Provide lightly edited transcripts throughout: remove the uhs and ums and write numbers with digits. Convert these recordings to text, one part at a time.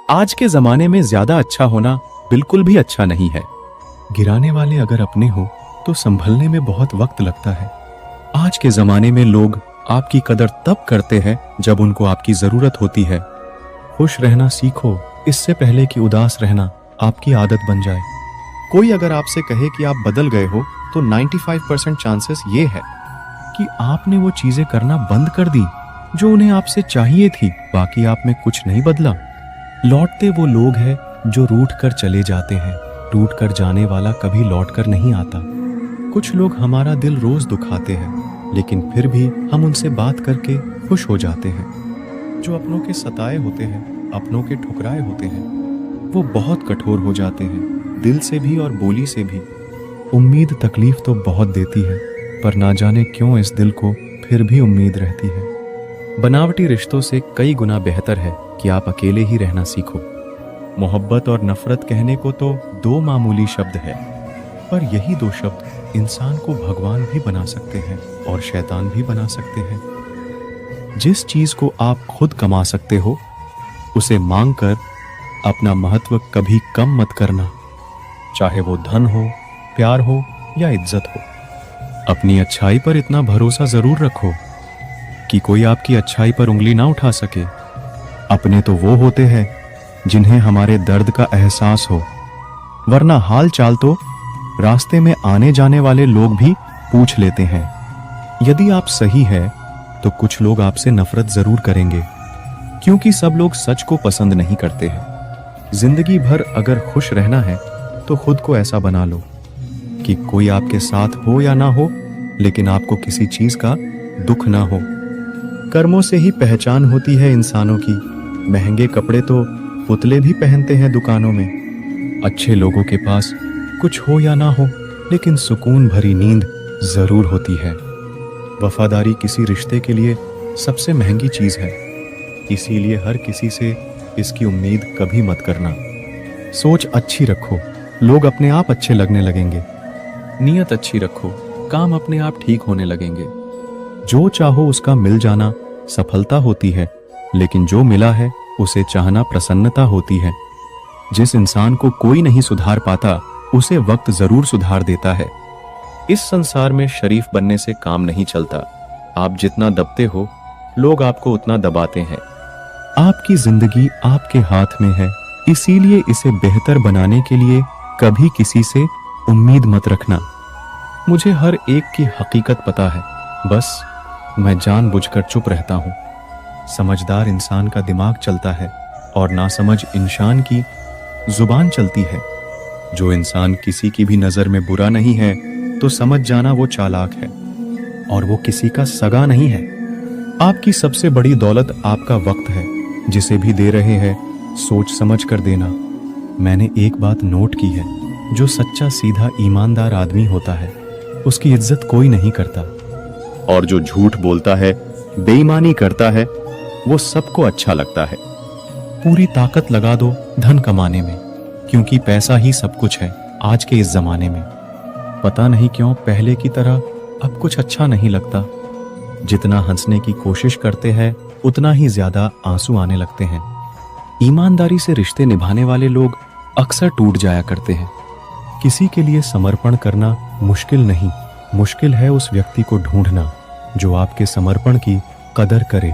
आज के जमाने में ज्यादा अच्छा होना बिल्कुल भी अच्छा नहीं है। गिराने वाले अगर अपने हो तो संभलने में बहुत वक्त लगता है। आज के जमाने में लोग आपकी कदर तब करते हैं जब उनको आपकी जरूरत होती है। खुश रहना सीखो, इससे पहले कि उदास रहना आपकी आदत बन जाए। कोई अगर आपसे कहे कि आप बदल गए हो तो 95% चांसेस ये है कि आपने वो चीजें करना बंद कर दी जो उन्हें आपसे चाहिए थी। बाकी आप में कुछ नहीं बदला। लौटते वो लोग हैं जो रूठ कर चले जाते हैं। टूट कर जाने वाला कभी लौट कर नहीं आता। कुछ लोग हमारा दिल रोज दुखाते हैं, लेकिन फिर भी हम उनसे बात करके खुश हो जाते हैं। जो अपनों के सताए होते हैं, अपनों के ठुकराए होते हैं, वो बहुत कठोर हो जाते हैं, दिल से भी और बोली से भी। उम्मीद तकलीफ तो बहुत देती है, पर ना जाने क्यों इस दिल को फिर भी उम्मीद रहती है। बनावटी रिश्तों से कई गुना बेहतर है कि आप अकेले ही रहना सीखो। मोहब्बत और नफरत कहने को तो दो मामूली शब्द है, पर यही दो शब्द इंसान को भगवान भी बना सकते हैं और शैतान भी बना सकते हैं। जिस चीज को आप खुद कमा सकते हो, उसे मांग कर अपना महत्व कभी कम मत करना, चाहे वो धन हो, प्यार हो या इज्जत हो। अपनी अच्छाई पर इतना भरोसा जरूर रखो कि कोई आपकी अच्छाई पर उंगली ना उठा सके। अपने तो वो होते हैं जिन्हें हमारे दर्द का एहसास हो, वरना हाल चाल तो रास्ते में आने जाने वाले लोग भी पूछ लेते हैं। यदि आप सही है तो कुछ लोग आपसे नफरत जरूर करेंगे, क्योंकि सब लोग सच को पसंद नहीं करते हैं। जिंदगी भर अगर खुश रहना है तो खुद को ऐसा बना लो कि कोई आपके साथ हो या ना हो, लेकिन आपको किसी चीज का दुख ना हो। कर्मों से ही पहचान होती है इंसानों की। महंगे कपड़े तो पुतले भी पहनते हैं दुकानों में। अच्छे लोगों के पास कुछ हो या ना हो, लेकिन सुकून भरी नींद जरूर होती है। वफादारी किसी रिश्ते के लिए सबसे महंगी चीज है, इसीलिए हर किसी से इसकी उम्मीद कभी मत करना। सोच अच्छी रखो, लोग अपने आप अच्छे लगने लगेंगे। नीयत अच्छी रखो, काम अपने आप ठीक होने लगेंगे। जो चाहो उसका मिल जाना सफलता होती है, लेकिन जो मिला है उसे चाहना प्रसन्नता होती है। जिस इंसान को कोई नहीं सुधार पाता, उसे वक्त जरूर सुधार देता है। इस संसार में शरीफ बनने से काम नहीं चलता। आप जितना दबते हो, लोग आपको उतना दबाते हैं। आपकी जिंदगी आपके हाथ में है, इसीलिए इसे बेहतर बनाने के लिए कभी किसी से उम्मीद मत रखना। मुझे हर एक की हकीकत पता है, बस मैं जानबूझकर चुप रहता हूँ। समझदार इंसान का दिमाग चलता है और नासमझ इंसान की जुबान चलती है। जो इंसान किसी की भी नजर में बुरा नहीं है तो समझ जाना वो चालाक है, और वो किसी का सगा नहीं है। आपकी सबसे बड़ी दौलत आपका वक्त है। जिसे भी दे रहे हैं सोच समझ कर देना। मैंने एक बात नोट की है, जो सच्चा सीधा ईमानदार आदमी होता है उसकी इज्जत कोई नहीं करता, और जो झूठ बोलता है, बेईमानी करता है, वो सबको अच्छा लगता है। पूरी ताकत लगा दो धन कमाने में, क्योंकि पैसा ही सब कुछ है आज के इस जमाने में। पता नहीं क्यों पहले की तरह अब कुछ अच्छा नहीं लगता। जितना हंसने की कोशिश करते हैं, उतना ही ज्यादा आंसू आने लगते हैं। ईमानदारी से रिश्ते निभाने वाले लोग अक्सर टूट जाया करते हैं। किसी के लिए समर्पण करना मुश्किल नहीं, मुश्किल है उस व्यक्ति को ढूंढना जो आपके समर्पण की कदर करे।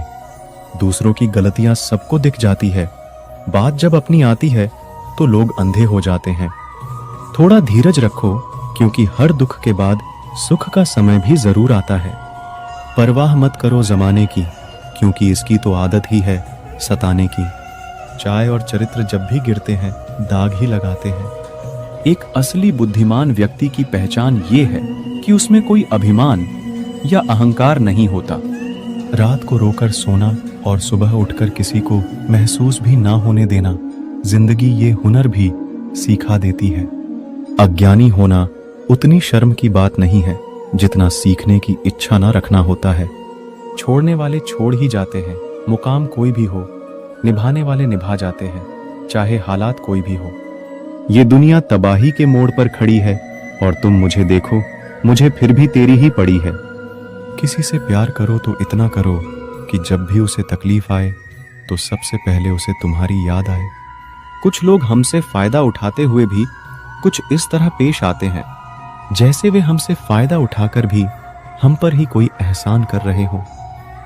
दूसरों की गलतियां सबको दिख जाती है, बात जब अपनी आती है तो लोग अंधे हो जाते हैं। थोड़ा धीरज रखो, क्योंकि हर दुख के बाद सुख का समय भी जरूर आता है। परवाह मत करो जमाने की, क्योंकि इसकी तो आदत ही है सताने की। चाय और चरित्र जब भी गिरते हैं दाग ही लगाते हैं। एक असली बुद्धिमान व्यक्ति की पहचान ये है कि उसमें कोई अभिमान या अहंकार नहीं होता। रात को रोकर सोना और सुबह उठकर किसी को महसूस भी ना होने देना, जिंदगी ये हुनर भी सिखा देती है। अज्ञानी होना उतनी शर्म की बात नहीं है जितना सीखने की इच्छा ना रखना होता है। छोड़ने वाले छोड़ ही जाते हैं, मुकाम कोई भी हो। निभाने वाले निभा जाते हैं, चाहे हालात कोई भी हो। ये दुनिया तबाही के मोड़ पर खड़ी है, और तुम मुझे देखो, मुझे फिर भी तेरी ही पड़ी है। किसी से प्यार करो तो इतना करो कि जब भी उसे तकलीफ आए तो सबसे पहले उसे तुम्हारी याद आए। कुछ लोग हमसे फायदा उठाते हुए भी कुछ इस तरह पेश आते हैं जैसे वे हमसे फायदा उठाकर भी हम पर ही कोई एहसान कर रहे हो।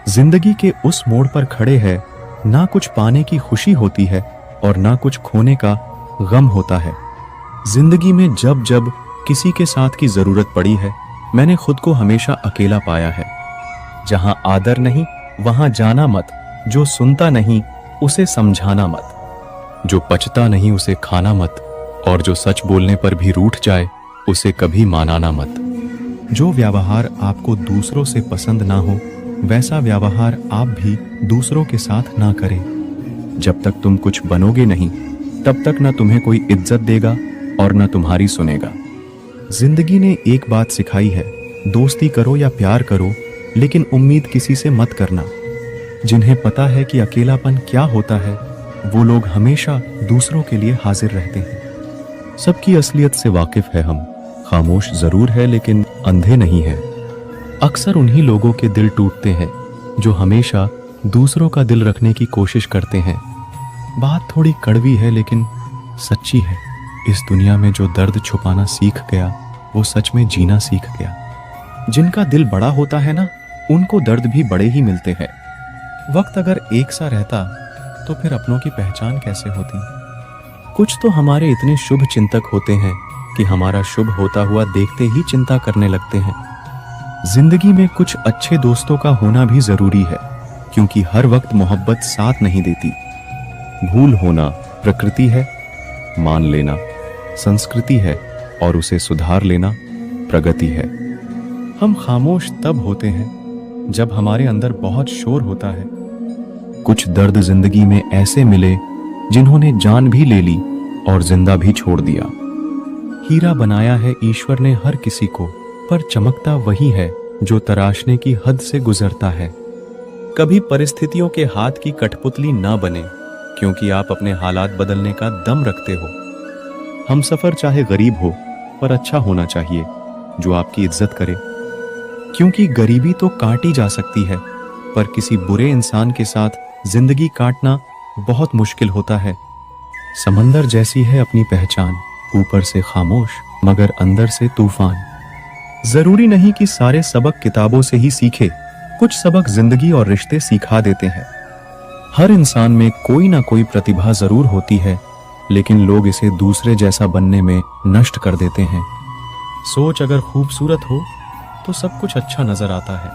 जिंदगी के उस मोड़ पर खड़े हैं, ना कुछ पाने की खुशी होती है और ना कुछ खोने का गम होता है। जिंदगी में जब जब किसी के साथ की जरूरत पड़ी है, मैंने खुद को हमेशा अकेला पाया है। जहां आदर नहीं वहां जाना मत, जो सुनता नहीं उसे समझाना मत, जो पचता नहीं उसे खाना मत, और जो सच बोलने पर भी रूठ जाए उसे कभी मानाना मत। जो व्यवहार आपको दूसरों से पसंद ना हो वैसा व्यवहार आप भी दूसरों के साथ ना करें। जब तक तुम कुछ बनोगे नहीं तब तक ना तुम्हें कोई इज्जत देगा और ना तुम्हारी सुनेगा। जिंदगी ने एक बात सिखाई है, दोस्ती करो या प्यार करो लेकिन उम्मीद किसी से मत करना। जिन्हें पता है कि अकेलापन क्या होता है वो लोग हमेशा दूसरों के लिए हाजिर रहते हैं। सबकी असलियत से वाकिफ है हम, खामोश जरूर है लेकिन अंधे नहीं है। अक्सर उन्हीं लोगों के दिल टूटते हैं जो हमेशा दूसरों का दिल रखने की कोशिश करते हैं। बात थोड़ी कड़वी है लेकिन सच्ची है। इस दुनिया में जो दर्द छुपाना सीख गया वो सच में जीना सीख गया। जिनका दिल बड़ा होता है ना, उनको दर्द भी बड़े ही मिलते हैं। वक्त अगर एक सा रहता तो फिर अपनों की पहचान कैसे होती। कुछ तो हमारे इतने शुभ चिंतक होते हैं कि हमारा शुभ होता हुआ देखते ही चिंता करने लगते हैं। जिंदगी में कुछ अच्छे दोस्तों का होना भी जरूरी है, क्योंकि हर वक्त मोहब्बत साथ नहीं देती। भूल होना प्रकृति है, मान लेना संस्कृति है और उसे सुधार लेना प्रगति है। हम खामोश तब होते हैं जब हमारे अंदर बहुत शोर होता है। कुछ दर्द जिंदगी में ऐसे मिले जिन्होंने जान भी ले ली और जिंदा भी छोड़ दिया। हीरा बनाया है ईश्वर ने हर किसी को, पर चमकता वही है जो तराशने की हद से गुजरता है। कभी परिस्थितियों के हाथ की कठपुतली ना बने, क्योंकि आप अपने हालात बदलने का दम रखते हो। हम सफर चाहे गरीब हो पर अच्छा होना चाहिए, जो आपकी इज्जत करे। क्योंकि गरीबी तो काटी जा सकती है, पर किसी बुरे इंसान के साथ जिंदगी काटना बहुत मुश्किल होता है। समंदर जैसी है अपनी पहचान, ऊपर से खामोश मगर अंदर से तूफान। जरूरी नहीं कि सारे सबक किताबों से ही सीखे, कुछ सबक जिंदगी और रिश्ते सिखा देते हैं। हर इंसान में कोई ना कोई प्रतिभा जरूर होती है, लेकिन लोग इसे दूसरे जैसा बनने में नष्ट कर देते हैं। सोच अगर खूबसूरत हो तो सब कुछ अच्छा नजर आता है।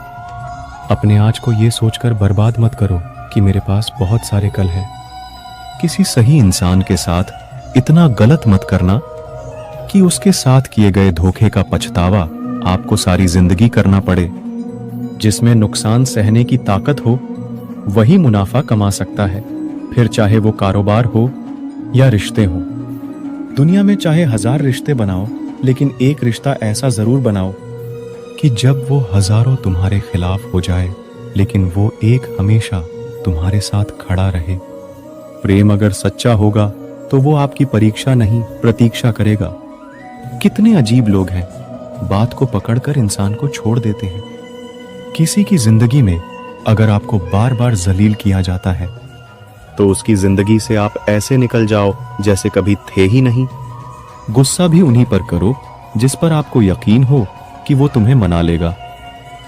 अपने आज को ये सोचकर बर्बाद मत करो कि मेरे पास बहुत सारे कल हैं। किसी सही इंसान के साथ इतना गलत मत करना कि उसके साथ किए गए धोखे का पछतावा आपको सारी जिंदगी करना पड़े। जिसमें नुकसान सहने की ताकत हो वही मुनाफा कमा सकता है, फिर चाहे वो कारोबार हो या रिश्ते हो। दुनिया में चाहे 1000 रिश्ते बनाओ, लेकिन एक रिश्ता ऐसा जरूर बनाओ कि जब वो हजारों तुम्हारे खिलाफ हो जाए, लेकिन वो एक हमेशा तुम्हारे साथ खड़ा रहे। प्रेम अगर सच्चा होगा तो वो आपकी परीक्षा नहीं प्रतीक्षा करेगा। कितने अजीब लोग हैं, बात को पकड़कर इंसान को छोड़ देते हैं। किसी की जिंदगी में अगर आपको बार बार जलील किया जाता है तो उसकी जिंदगी से आप ऐसे निकल जाओ जैसे कभी थे ही नहीं। गुस्सा भी उन्हीं पर करो जिस पर आपको यकीन हो कि वो तुम्हें मना लेगा।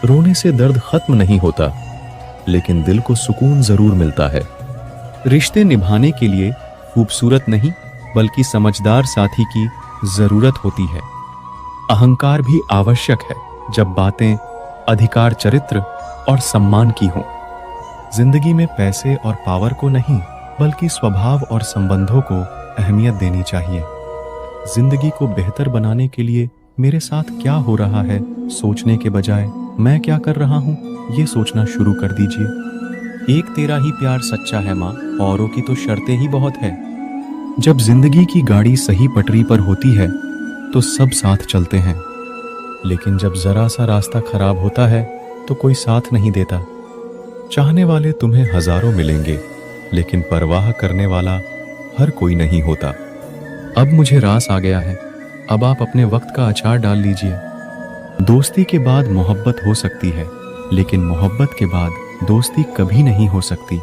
रोने से दर्द खत्म नहीं होता, लेकिन दिल को सुकून जरूर मिलता है। रिश्ते निभाने के लिए खूबसूरत नहीं बल्कि समझदार साथी की जरूरत होती है। अहंकार भी आवश्यक है जब बातें अधिकार, चरित्र और सम्मान की हों। जिंदगी में पैसे और पावर को नहीं बल्कि स्वभाव और संबंधों को अहमियत देनी चाहिए। जिंदगी को बेहतर बनाने के लिए मेरे साथ क्या हो रहा है सोचने के बजाय मैं क्या कर रहा हूँ ये सोचना शुरू कर दीजिए। एक तेरा ही प्यार सच्चा है माँ, औरों की तो शर्तें ही बहुत है। जब जिंदगी की गाड़ी सही पटरी पर होती है तो सब साथ चलते हैं, लेकिन जब जरा सा रास्ता खराब होता है तो कोई साथ नहीं देता। चाहने वाले तुम्हें हजारों मिलेंगे, लेकिन परवाह करने वाला हर कोई नहीं होता। अब मुझे रास आ गया है, अब आप अपने वक्त का अचार डाल लीजिए। दोस्ती के बाद मोहब्बत हो सकती है, लेकिन मोहब्बत के बाद दोस्ती कभी नहीं हो सकती,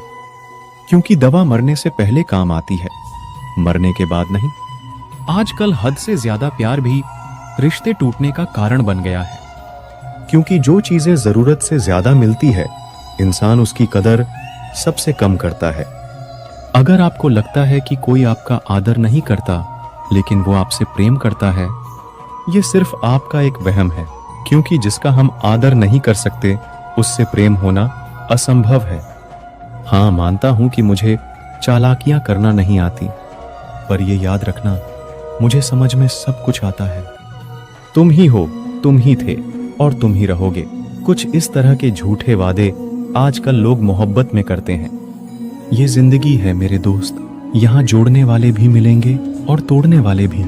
क्योंकि दवा मरने से पहले काम आती है। मरने के बाद नहीं। आजकल हद से ज्यादा प्यार भी रिश्ते टूटने का कारण बन गया है, क्योंकि जो चीजें जरूरत से ज्यादा मिलती है, इंसान उसकी कदर सबसे कम करता है। अगर आपको लगता है कि कोई आपका आदर नहीं करता लेकिन वो आपसे प्रेम करता है, ये सिर्फ आपका एक वहम है, क्योंकि जिसका हम आदर नहीं कर सकते उससे प्रेम होना असंभव है। हाँ, मानता हूं कि मुझे चालाकियां करना नहीं आती, पर ये याद रखना, मुझे समझ में सब कुछ आता है। तुम ही हो, तुम ही थे और तुम ही रहोगे। कुछ इस तरह के झूठे वादे आजकल लोग मोहब्बत में करते हैं। ये जिंदगी है मेरे दोस्त, यहाँ जोड़ने वाले भी मिलेंगे और तोड़ने वाले भी।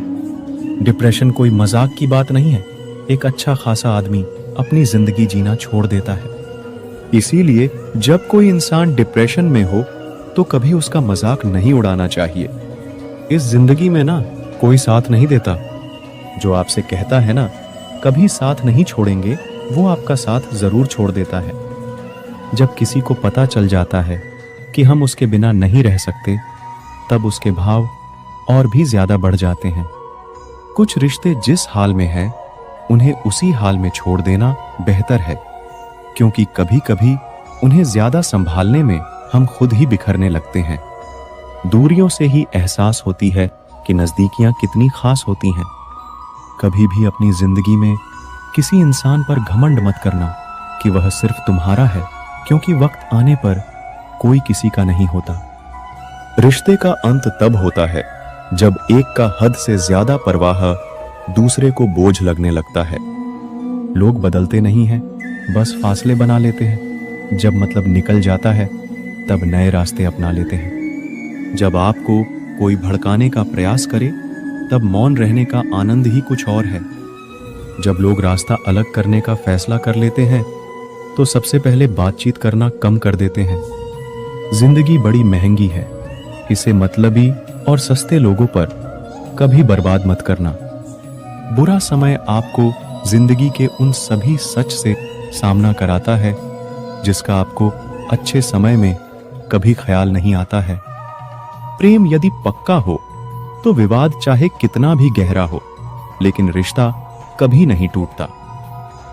डिप्रेशन कोई मजाक की बात नहीं है। एक अच्छा खासा आदमी अपनी जिंदगी जीना छोड़ देता है। इसीलिए जब कोई इंसान डिप्रेशन में हो तो कभी उसका मजाक नहीं उड़ाना चाहिए। इस जिंदगी में ना कोई साथ नहीं देता। जो आपसे कहता है ना कभी साथ नहीं छोड़ेंगे, वो आपका साथ जरूर छोड़ देता है। जब किसी को पता चल जाता है कि हम उसके बिना नहीं रह सकते, तब उसके भाव और भी ज्यादा बढ़ जाते हैं। कुछ रिश्ते जिस हाल में हैं, उन्हें उसी हाल में छोड़ देना बेहतर है, क्योंकि कभी कभी उन्हें ज्यादा संभालने में हम खुद ही बिखरने लगते हैं। दूरियों से ही एहसास होती है कि नजदीकियां कितनी खास होती हैं। कभी भी अपनी जिंदगी में किसी इंसान पर घमंड मत करना कि वह सिर्फ तुम्हारा है, क्योंकि वक्त आने पर कोई किसी का नहीं होता। रिश्ते का अंत तब होता है जब एक का हद से ज्यादा परवाह दूसरे को बोझ लगने लगता है। लोग बदलते नहीं हैं, बस फासले बना लेते हैं। जब मतलब निकल जाता है, तब नए रास्ते अपना लेते हैं। जब आपको कोई भड़काने का प्रयास करे, तब मौन रहने का आनंद ही कुछ और है। जब लोग रास्ता अलग करने का फैसला कर लेते हैं, तो सबसे पहले बातचीत करना कम कर देते हैं। जिंदगी बड़ी महंगी है, इसे मतलबी और सस्ते लोगों पर कभी बर्बाद मत करना। बुरा समय आपको जिंदगी के उन सभी सच से सामना कराता है जिसका आपको अच्छे समय में कभी ख्याल नहीं आता है। प्रेम यदि पक्का हो तो विवाद चाहे कितना भी गहरा हो, लेकिन रिश्ता कभी नहीं टूटता।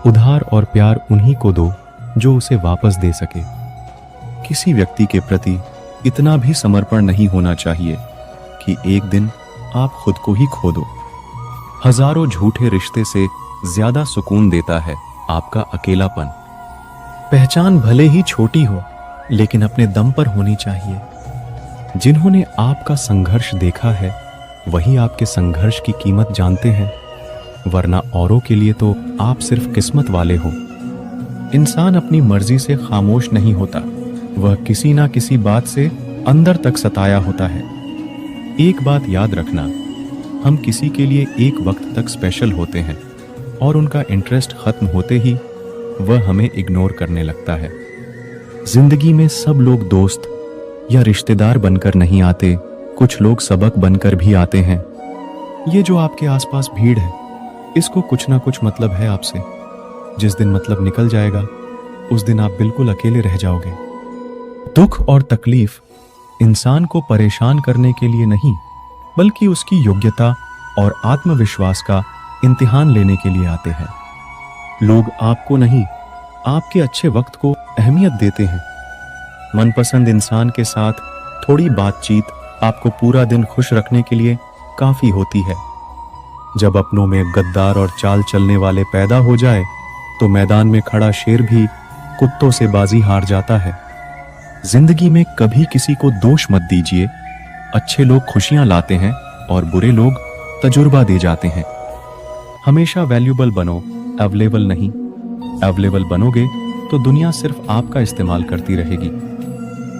उधार और प्यार उन्हीं को दो जो उसे वापस दे सके। किसी व्यक्ति के प्रति इतना भी समर्पण नहीं होना चाहिए कि एक दिन आप खुद को ही खो दो। हजारों झूठे रिश्ते से ज्यादा सुकून देता है आपका अकेलापन। पहचान भले ही छोटी हो, लेकिन अपने दम पर होनी चाहिए। जिन्होंने आपका संघर्ष देखा है, वही आपके संघर्ष की कीमत जानते हैं, वरना औरों के लिए तो आप सिर्फ किस्मत वाले हो। इंसान अपनी मर्जी से खामोश नहीं होता, वह किसी ना किसी बात से अंदर तक सताया होता है। एक बात याद रखना, हम किसी के लिए एक वक्त तक स्पेशल होते हैं और उनका इंटरेस्ट खत्म होते ही वह हमें इग्नोर करने लगता है। जिंदगी में सब लोग दोस्त या रिश्तेदार बनकर नहीं आते, कुछ लोग सबक बनकर भी आते हैं। ये जो आपके आसपास भीड़ है, इसको कुछ ना कुछ मतलब है आपसे। जिस दिन मतलब निकल जाएगा, उस दिन आप बिल्कुल अकेले रह जाओगे। दुख और तकलीफ इंसान को परेशान करने के लिए नहीं, बल्कि उसकी योग्यता और आत्मविश्वास का इम्तिहान लेने के लिए आते हैं। लोग आपको नहीं, आपके अच्छे वक्त को अहमियत देते हैं। मनपसंद इंसान के साथ थोड़ी बातचीत आपको पूरा दिन खुश रखने के लिए काफी होती है। जब अपनों में गद्दार और चाल चलने वाले पैदा हो जाए, तो मैदान में खड़ा शेर भी कुत्तों से बाजी हार जाता है। जिंदगी में कभी किसी को दोष मत दीजिए। अच्छे लोग खुशियां लाते हैं और बुरे लोग तजुर्बा दे जाते हैं। हमेशा वैल्यूबल बनो, अवेलेबल नहीं। अवेलेबल बनोगे तो दुनिया सिर्फ आपका इस्तेमाल करती रहेगी।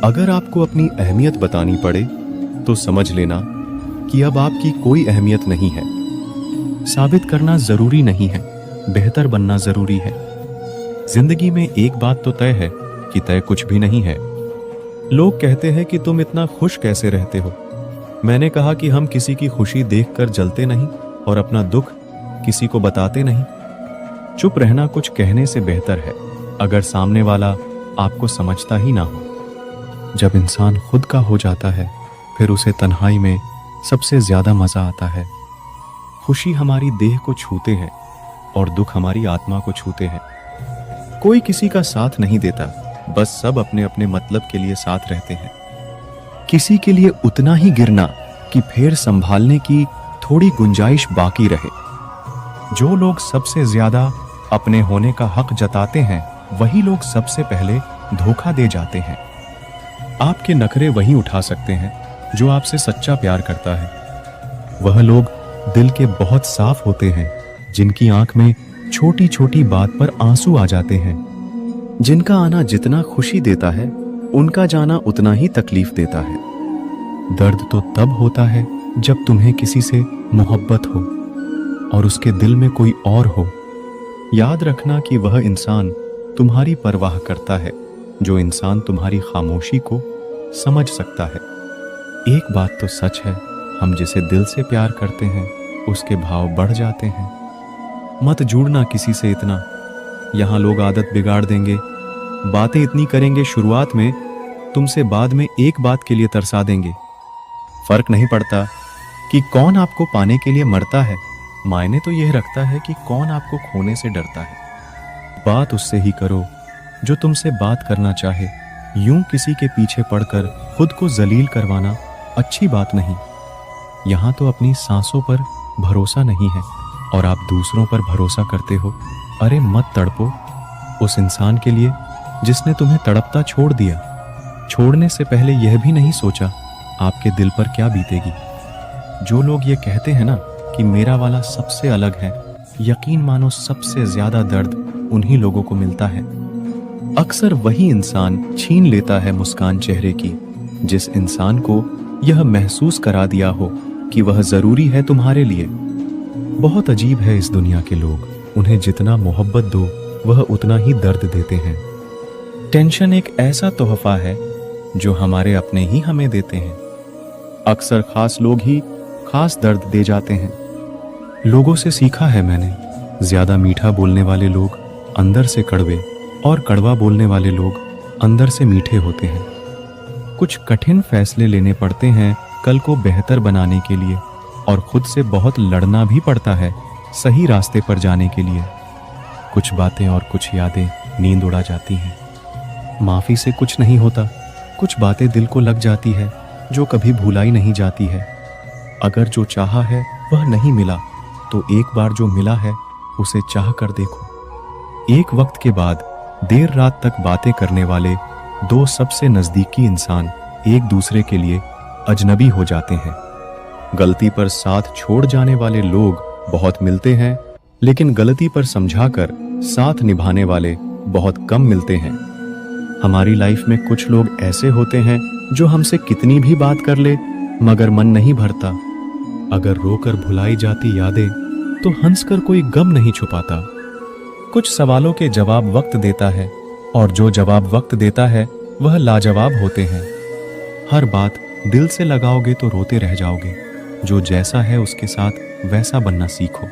अगर आपको अपनी अहमियत बतानी पड़े तो समझ लेना कि अब आपकी कोई अहमियत नहीं है। साबित करना जरूरी नहीं है, बेहतर बनना जरूरी है। जिंदगी में एक बात तो तय है कि तय कुछ भी नहीं है। लोग कहते हैं कि तुम इतना खुश कैसे रहते हो। मैंने कहा कि हम किसी की खुशी देखकर जलते नहीं और अपना दुख किसी को बताते नहीं। चुप रहना कुछ कहने से बेहतर है, अगर सामने वाला आपको समझता ही ना हो। जब इंसान खुद का हो जाता है, फिर उसे तन्हाई में सबसे ज्यादा मजा आता है। खुशी हमारी देह को छूते हैं और दुख हमारी आत्मा को छूते हैं। कोई किसी का साथ नहीं देता, बस सब अपने अपने मतलब के लिए साथ रहते हैं। किसी के लिए उतना ही गिरना कि फिर संभालने की थोड़ी गुंजाइश बाकी रहे। जो लोग सबसे ज्यादा अपने होने का हक जताते हैं, वही लोग सबसे पहले धोखा दे जाते हैं। आपके नखरे वही उठा सकते हैं जो आपसे सच्चा प्यार करता है। वह लोग दिल के बहुत साफ होते हैं, जिनकी आंख में छोटी छोटी बात पर आंसू आ जाते हैं। जिनका आना जितना खुशी देता है, उनका जाना उतना ही तकलीफ देता है। दर्द तो तब होता है जब तुम्हें किसी से मोहब्बत हो और उसके दिल में कोई और हो। याद रखना कि वह इंसान तुम्हारी परवाह करता है, जो इंसान तुम्हारी खामोशी को समझ सकता है। एक बात तो सच है, हम जिसे दिल से प्यार करते हैं उसके भाव बढ़ जाते हैं। मत जुड़ना किसी से इतना, यहाँ लोग आदत बिगाड़ देंगे। बातें इतनी करेंगे शुरुआत में, तुमसे बाद में एक बात के लिए तरसा देंगे। फर्क नहीं पड़ता कि कौन आपको पाने के लिए मरता है, मायने तो यह रखता है कि कौन आपको खोने से डरता है। बात उससे ही करो जो तुमसे बात करना चाहे। यूं किसी के पीछे पड़कर खुद को जलील करवाना अच्छी बात नहीं। यहाँ तो अपनी सांसों पर भरोसा नहीं है और आप दूसरों पर भरोसा करते हो। अरे मत तड़पो उस इंसान के लिए जिसने तुम्हें तड़पता छोड़ दिया। छोड़ने से पहले यह भी नहीं सोचा आपके दिल पर क्या बीतेगी। जो लोग ये कहते हैं ना कि मेरा वाला सबसे अलग है, यकीन मानो सबसे ज्यादा दर्द उन्हीं लोगों को मिलता है। अक्सर वही इंसान छीन लेता है मुस्कान चेहरे की, जिस इंसान को यह महसूस करा दिया हो कि वह जरूरी है तुम्हारे लिए। बहुत अजीब है इस दुनिया के लोग, उन्हें जितना मोहब्बत दो वह उतना ही दर्द देते हैं। टेंशन एक ऐसा तोहफा है जो हमारे अपने ही हमें देते हैं। अक्सर खास लोग ही खास दर्द दे जाते हैं। लोगों से सीखा है मैंने, ज्यादा मीठा बोलने वाले लोग अंदर से कड़वे और कड़वा बोलने वाले लोग अंदर से मीठे होते हैं। कुछ कठिन फैसले लेने पड़ते हैं कल को बेहतर बनाने के लिए, और खुद से बहुत लड़ना भी पड़ता है सही रास्ते पर जाने के लिए। कुछ बातें और कुछ यादें नींद उड़ा जाती हैं। माफी से कुछ नहीं होता, कुछ बातें दिल को लग जाती है जो कभी भुलाई नहीं जाती है। अगर जो चाहा है वह नहीं मिला, तो एक बार जो मिला है उसे चाह कर देखो। एक वक्त के बाद देर रात तक बातें करने वाले दो सबसे नजदीकी इंसान एक दूसरे के लिए अजनबी हो जाते हैं। गलती पर साथ छोड़ जाने वाले लोग बहुत मिलते हैं, लेकिन गलती पर समझाकर साथ निभाने वाले बहुत कम मिलते हैं। हमारी लाइफ में कुछ लोग ऐसे होते हैं जो हमसे कितनी भी बात कर ले मगर मन नहीं भरता। अगर रोकर भुलाई जाती यादें तो हंसकर कोई गम नहीं छुपाता। कुछ सवालों के जवाब वक्त देता है, और जो जवाब वक्त देता है वह लाजवाब होते हैं। हर बात दिल से लगाओगे तो रोते रह जाओगे। जो जैसा है उसके साथ वैसा बनना सीखो।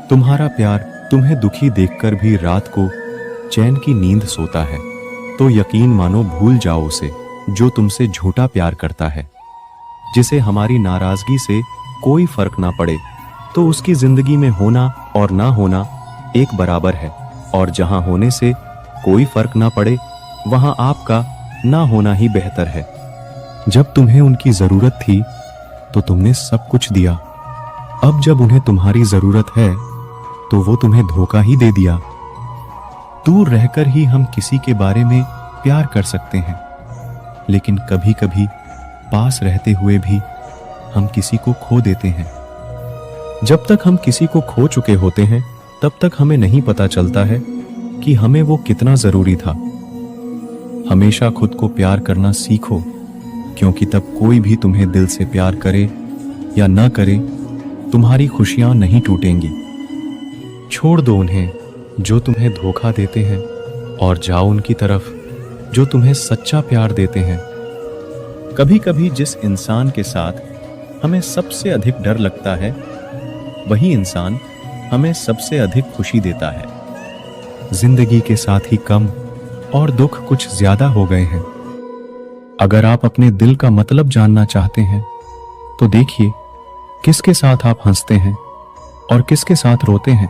तुम्हारा प्यार तुम्हें दुखी देखकर भी रात को चैन की नींद सोता है, तो यकीन मानो भूल जाओ उसे जो तुमसे झूठा प्यार करता है। जिसे हमारी नाराजगी से कोई फर्क ना पड़े, तो उसकी जिंदगी में होना और ना होना एक बराबर है, और जहां होने से कोई फर्क ना पड़े वहां आपका ना होना ही बेहतर है। जब तुम्हें उनकी जरूरत थी तो तुमने सब कुछ दिया। अब जब उन्हें तुम्हारी जरूरत है तो वो तुम्हें धोखा ही दे दिया। दूर रहकर ही हम किसी के बारे में प्यार कर सकते हैं, लेकिन कभी कभी पास रहते हुए भी हम किसी को खो देते हैं। जब तक हम किसी को खो चुके होते हैं तब तक हमें नहीं पता चलता है कि हमें वो कितना जरूरी था। हमेशा खुद को प्यार करना सीखो, क्योंकि तब कोई भी तुम्हें दिल से प्यार करे या ना करे, तुम्हारी खुशियां नहीं टूटेंगी। छोड़ दो उन्हें जो तुम्हें धोखा देते हैं, और जाओ उनकी तरफ जो तुम्हें सच्चा प्यार देते हैं। कभी कभी जिस इंसान के साथ हमें सबसे अधिक डर लगता है, वही इंसान हमें सबसे अधिक खुशी देता है। जिंदगी के साथ ही कम और दुख कुछ ज्यादा हो गए हैं। अगर आप अपने दिल का मतलब जानना चाहते हैं तो देखिए किसके साथ आप हंसते हैं और किसके साथ रोते हैं।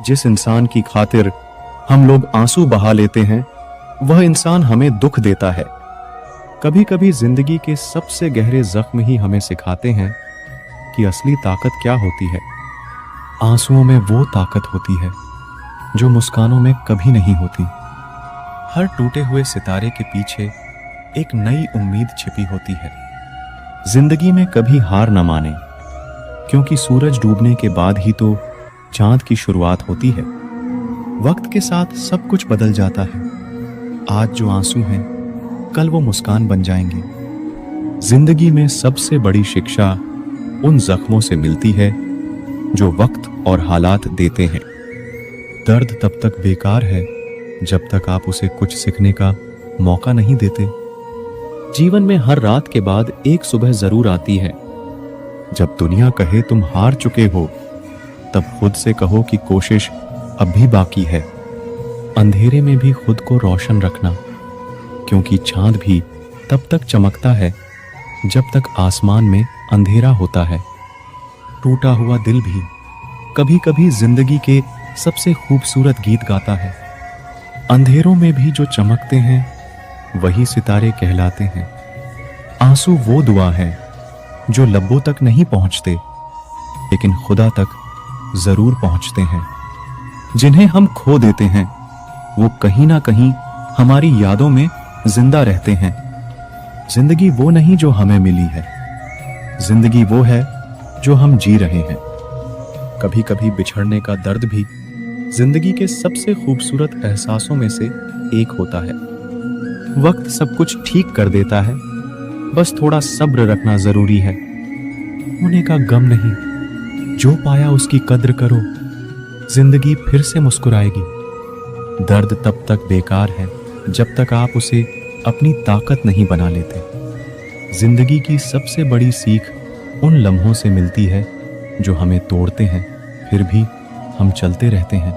जिस इंसान की खातिर हम लोग आंसू बहा लेते हैं, वह इंसान हमें दुख देता है। कभी कभी जिंदगी के सबसे गहरे जख्म ही हमें सिखाते हैं कि असली ताकत क्या होती है। आंसुओं में वो ताकत होती है जो मुस्कानों में कभी नहीं होती। हर टूटे हुए सितारे के पीछे एक नई उम्मीद छिपी होती है। जिंदगी में कभी हार न माने, क्योंकि सूरज डूबने के बाद ही तो चांद की शुरुआत होती है। वक्त के साथ सब कुछ बदल जाता है। आज जो आंसू हैं, कल वो मुस्कान बन जाएंगे। जिंदगी में सबसे बड़ी शिक्षा उन जख्मों से मिलती है जो वक्त और हालात देते हैं। दर्द तब तक बेकार है जब तक आप उसे कुछ सीखने का मौका नहीं देते। जीवन में हर रात के बाद एक सुबह जरूर आती है। जब दुनिया कहे तुम हार चुके हो, तब खुद से कहो कि कोशिश अब भी बाकी है। अंधेरे में भी खुद को रोशन रखना, क्योंकि चांद भी तब तक चमकता है जब तक आसमान में अंधेरा होता है। टूटा हुआ दिल भी कभी कभी जिंदगी के सबसे खूबसूरत गीत गाता है। अंधेरों में भी जो चमकते हैं वही सितारे कहलाते हैं। आंसू वो दुआ है जो लब्बों तक नहीं पहुंचते, लेकिन खुदा तक जरूर पहुंचते हैं। जिन्हें हम खो देते हैं वो कहीं ना कहीं हमारी यादों में जिंदा रहते हैं। जिंदगी वो नहीं जो हमें मिली है, जिंदगी वो है जो हम जी रहे हैं। कभी कभी बिछड़ने का दर्द भी जिंदगी के सबसे खूबसूरत एहसासों में से एक होता है। वक्त सब कुछ ठीक कर देता है, बस थोड़ा सब्र रखना जरूरी है। होने का गम नहीं, जो पाया उसकी कद्र करो, जिंदगी फिर से मुस्कुराएगी। दर्द तब तक बेकार है जब तक आप उसे अपनी ताकत नहीं बना लेते। जिंदगी की सबसे बड़ी सीख उन लम्हों से मिलती है जो हमें तोड़ते हैं, फिर भी हम चलते रहते हैं।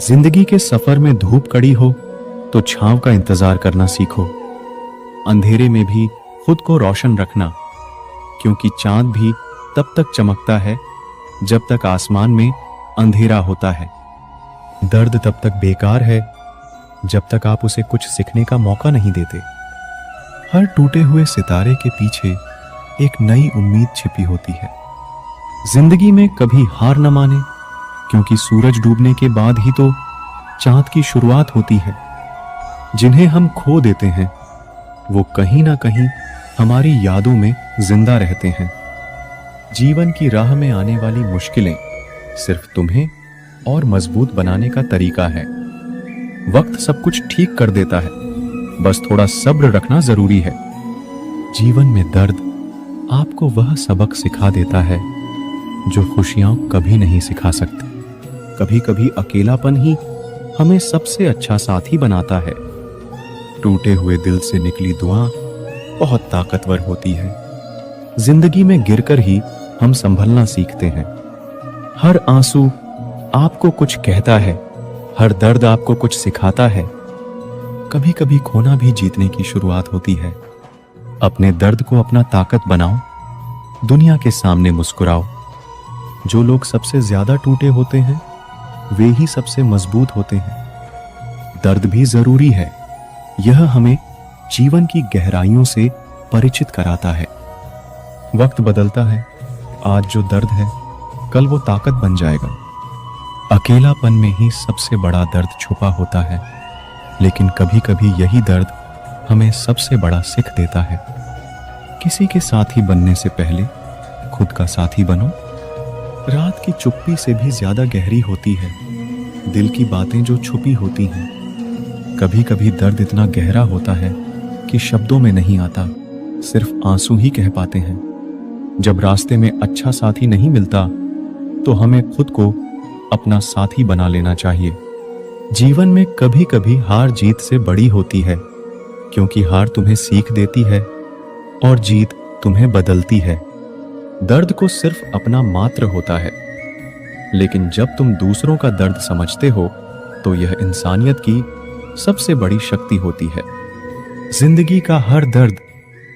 जिंदगी के सफर में धूप कड़ी हो तो छांव का इंतजार करना सीखो। अंधेरे में भी खुद को रोशन रखना, क्योंकि चांद भी तब तक चमकता है जब तक आसमान में अंधेरा होता है। दर्द तब तक बेकार है जब तक आप उसे कुछ सीखने का मौका नहीं देते। हर टूटे हुए सितारे के पीछे एक नई उम्मीद छिपी होती है। जिंदगी में कभी हार न माने, क्योंकि सूरज डूबने के बाद ही तो चांद की शुरुआत होती है। जिन्हें हम खो देते हैं वो कहीं ना कहीं हमारी यादों में जिंदा रहते हैं। जीवन की राह में आने वाली मुश्किलें सिर्फ तुम्हें और मजबूत बनाने का तरीका है। वक्त सब कुछ ठीक कर देता है, बस थोड़ा सब्र रखना जरूरी है। जीवन में दर्द आपको वह सबक सिखा देता है जो खुशियां कभी नहीं सिखा सकती। कभी कभी अकेलापन ही हमें सबसे अच्छा साथी बनाता है। टूटे हुए दिल से निकली दुआ बहुत ताकतवर होती है। जिंदगी में गिरकर ही हम संभलना सीखते हैं। हर आंसू आपको कुछ कहता है, हर दर्द आपको कुछ सिखाता है। कभी कभी खोना भी जीतने की शुरुआत होती है। अपने दर्द को अपना ताकत बनाओ, दुनिया के सामने मुस्कुराओ। जो लोग सबसे ज्यादा टूटे होते हैं वे ही सबसे मजबूत होते हैं। दर्द भी जरूरी है, यह हमें जीवन की गहराइयों से परिचित कराता है। वक्त बदलता है, आज जो दर्द है कल वो ताकत बन जाएगा। अकेलापन में ही सबसे बड़ा दर्द छुपा होता है, लेकिन कभी कभी यही दर्द हमें सबसे बड़ा सीख देता है। किसी के साथी बनने से पहले खुद का साथी बनो। रात की चुप्पी से भी ज्यादा गहरी होती है दिल की बातें जो छुपी होती हैं। कभी कभी दर्द इतना गहरा होता है कि शब्दों में नहीं आता, सिर्फ आंसू ही कह पाते हैं। जब रास्ते में अच्छा साथी नहीं मिलता तो हमें खुद को अपना साथी बना लेना चाहिए। जीवन में कभी कभी हार जीत से बड़ी होती है, क्योंकि हार तुम्हें सीख देती है और जीत तुम्हें बदलती है। दर्द को सिर्फ अपना मात्र होता है, लेकिन जब तुम दूसरों का दर्द समझते हो तो यह इंसानियत की सबसे बड़ी शक्ति होती है। जिंदगी का हर दर्द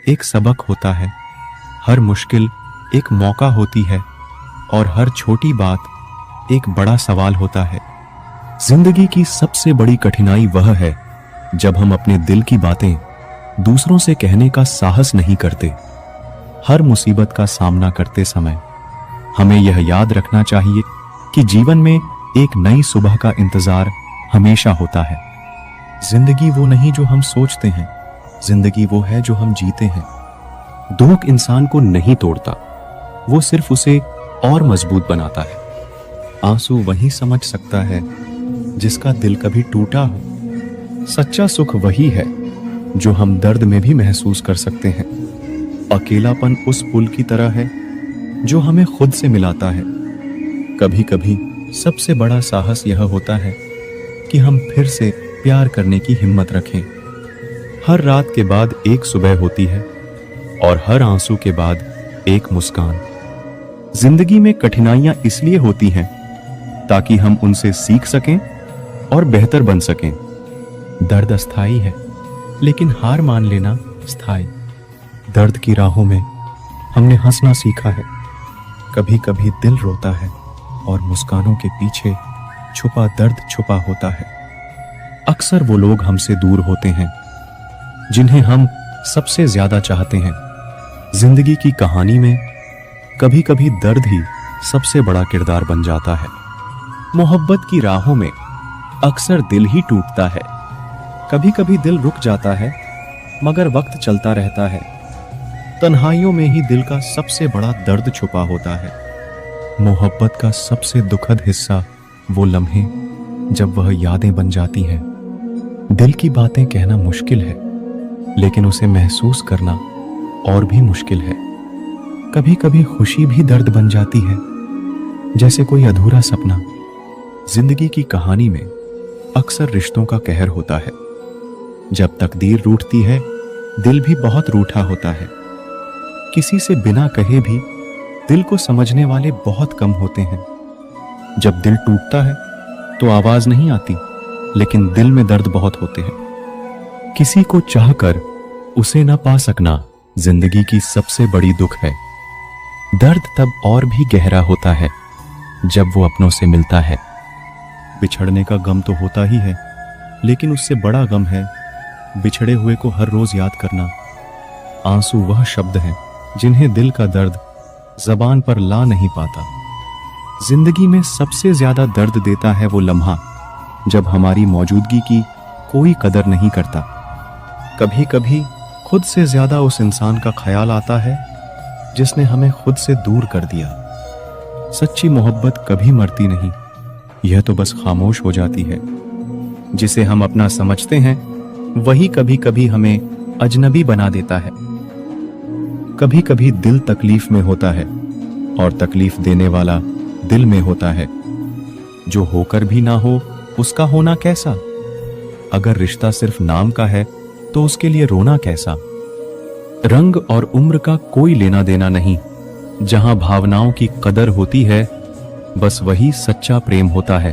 एक सबक होता है, हर मुश्किल एक मौका होती है और हर छोटी बात एक बड़ा सवाल होता है। जिंदगी की सबसे बड़ी कठिनाई वह है जब हम अपने दिल की बातें दूसरों से कहने का साहस नहीं करते। हर मुसीबत का सामना करते समय हमें यह याद रखना चाहिए कि जीवन में एक नई सुबह का इंतजार हमेशा होता है। जिंदगी वो नहीं जो हम सोचते हैं, जिंदगी वो है जो हम जीते हैं। दुख इंसान को नहीं तोड़ता, वो सिर्फ उसे और मजबूत बनाता है। आंसू वही समझ सकता है जिसका दिल कभी टूटा हो। सच्चा सुख वही है जो हम दर्द में भी महसूस कर सकते हैं। अकेलापन उस पुल की तरह है जो हमें खुद से मिलाता है। कभी कभी सबसे बड़ा साहस यह होता है कि हम फिर से प्यार करने की हिम्मत रखें। हर रात के बाद एक सुबह होती है और हर आंसू के बाद एक मुस्कान। जिंदगी में कठिनाइयां इसलिए होती हैं ताकि हम उनसे सीख सकें और बेहतर बन सकें। दर्द अस्थाई है, लेकिन हार मान लेना स्थायी। दर्द की राहों में हमने हंसना सीखा है। कभी कभी दिल रोता है और मुस्कानों के पीछे छुपा दर्द छुपा होता है। अक्सर वो लोग हमसे दूर होते हैं जिन्हें हम सबसे ज्यादा चाहते हैं। जिंदगी की कहानी में कभी कभी दर्द ही सबसे बड़ा किरदार बन जाता है। मोहब्बत की राहों में अक्सर दिल ही टूटता है। कभी कभी दिल रुक जाता है, मगर वक्त चलता रहता है। तन्हाइयों में ही दिल का सबसे बड़ा दर्द छुपा होता है। मोहब्बत का सबसे दुखद हिस्सा वो लम्हे जब वह यादें बन जाती हैं। दिल की बातें कहना मुश्किल है, लेकिन उसे महसूस करना और भी मुश्किल है। कभी कभी खुशी भी दर्द बन जाती है, जैसे कोई अधूरा सपना। जिंदगी की कहानी में अक्सर रिश्तों का कहर होता है। जब तकदीर रूठती है, दिल भी बहुत रूठा होता है। किसी से बिना कहे भी दिल को समझने वाले बहुत कम होते हैं। जब दिल टूटता है तो आवाज नहीं आती, लेकिन दिल में दर्द बहुत होते हैं। किसी को चाहकर उसे न पा सकना जिंदगी की सबसे बड़ी दुख है। दर्द तब और भी गहरा होता है जब वो अपनों से मिलता है। बिछड़ने का गम तो होता ही है, लेकिन उससे बड़ा गम है बिछड़े हुए को हर रोज याद करना। आंसू वह शब्द हैं जिन्हें दिल का दर्द जबान पर ला नहीं पाता। जिंदगी में सबसे ज्यादा दर्द देता है वो लम्हा जब हमारी मौजूदगी की कोई कदर नहीं करता। कभी कभी खुद से ज्यादा उस इंसान का ख्याल आता है जिसने हमें खुद से दूर कर दिया। सच्ची मोहब्बत कभी मरती नहीं, यह तो बस खामोश हो जाती है। जिसे हम अपना समझते हैं वही कभी कभी हमें अजनबी बना देता है। कभी कभी दिल तकलीफ में होता है और तकलीफ देने वाला दिल में होता है। जो होकर भी ना हो उसका होना कैसा। अगर रिश्ता सिर्फ नाम का है तो उसके लिए रोना कैसा। रंग और उम्र का कोई लेना देना नहीं। जहां भावनाओं की कदर होती है, बस वही सच्चा प्रेम होता है।